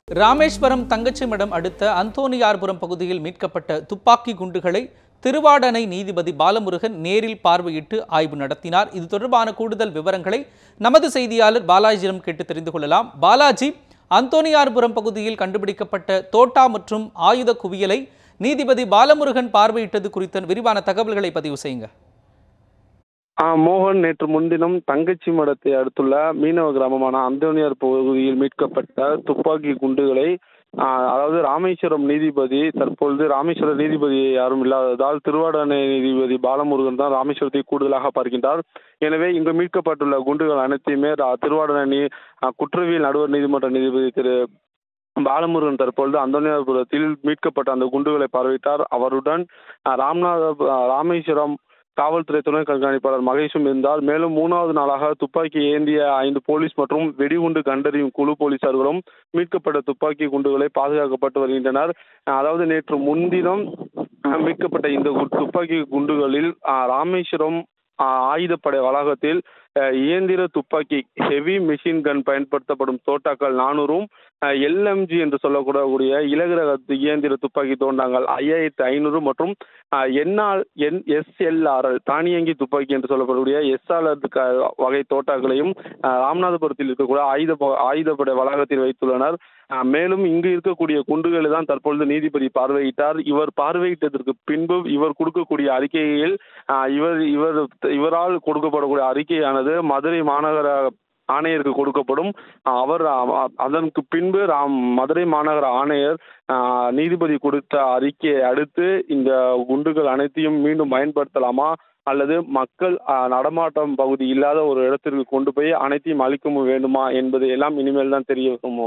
ராமேஸ்வரம் தங்கச்சிமடம் அடுத்த அந்தோணியார்புரம் பகுதியில் மீட்கப்பட்ட துப்பாக்கி குண்டுகளை திருவாடனை நீதிபதி பாலமுருகன் நேரில் பார்வையிட்டு ஆய்வு நடத்தினார். இது தொடர்பான கூடுதல் விவரங்களை நமது செய்தியாளர் பாலாஜியிடம் கேட்டு தெரிந்து கொள்ளலாம். பாலாஜி, அந்தோணியார்புரம் பகுதியில் கண்டுபிடிக்கப்பட்ட தோட்டா மற்றும் ஆயுத குவியலை நீதிபதி பாலமுருகன் பார்வையிட்டது குறித்த விரிவான தகவல்களை பதிவு செய்யுங்க. மோகன், நேற்று முன்தினம் தங்கச்சி மடத்தை அடுத்துள்ள மீனவ கிராமமான அந்தோணியார் பகுதியில் மீட்கப்பட்ட துப்பாக்கி குண்டுகளை அதாவது ராமேஸ்வரம் நீதிபதி, தற்பொழுது ராமேஸ்வரம் நீதிபதி யாரும் இல்லாததால் திருவாடனை நீதிபதி பாலமுருகன் தான் ராமேஸ்வரத்தை கூடுதலாக பார்க்கின்றார். எனவே இங்கு மீட்கப்பட்டுள்ள குண்டுகள் அனைத்தையுமே திருவாடனை குற்றவியல் நடுவர் நீதிமன்ற நீதிபதி திரு பாலமுருகன் தற்பொழுது அந்தோணியார்புரத்தில் மீட்கப்பட்ட அந்த குண்டுகளை பார்வையிட்டார். அவருடன் ராமேஸ்வரம் காவல்துறை துணை கண்காணிப்பாளர் மகேஷும் இருந்தார். மேலும் 3வது நாளாக துப்பாக்கி ஏந்திய 5 போலீஸ் மற்றும் வெடிகுண்டு கண்டறியும் குழு போலீசார்களும் மீட்கப்பட்ட துப்பாக்கி குண்டுகளை பாதுகாக்கப்பட்டு வருகின்றனர். அதாவது நேற்று முன்தினம் மீட்கப்பட்ட இந்த துப்பாக்கி குண்டுகளில் ராமேஸ்வரம் ஆயுதப்படை வளாகத்தில் இயந்திர துப்பாக்கி ஹெவி மிஷின் கன் பயன்படுத்தப்படும் தோட்டாக்கள் 400ம் எல்எம்ஜி என்று சொல்லக்கூடக்கூடிய இலகுரக இயந்திர துப்பாக்கி தோண்டாங்கள் 5500 மற்றும் எஸ்எல்ஆர்எல் தானியங்கி துப்பாக்கி என்று சொல்லப்படக்கூடிய எஸ்ஆர்எல் வகை தோட்டாக்களையும் ராமநாதபுரத்தில் இருக்கக்கூடிய ஆயுதப்படை வளாகத்தில் வைத்துள்ளனர். மேலும் இங்கு இருக்கக்கூடிய குண்டுகளை தான் தற்பொழுது நீதிபதி பார்வையிட்டார். இவர் பார்வையிட்டதற்கு பின்பு இவர் கொடுக்கக்கூடிய அறிக்கையில் இவரால் கொடுக்கப்படக்கூடிய அறிக்கையானது மதுரை மாநகர ஆணையருக்கு கொடுக்கப்படும். அவர் அதற்கு பின்பு மதுரை மாநகர ஆணையர் நீதிபதி கொடுத்த அறிக்கையை அடுத்து இந்த குண்டுகள் அனைத்தையும் மீண்டும் பயன்படுத்தலாமா அல்லது மக்கள் நடமாட்டம் பகுதி இல்லாத ஒரு இடத்திற்கு கொண்டு போய் அனைத்தையும் அழிக்கவும் வேண்டுமா என்பது எல்லாம் இனிமேல் தான் தெரிய வரும்.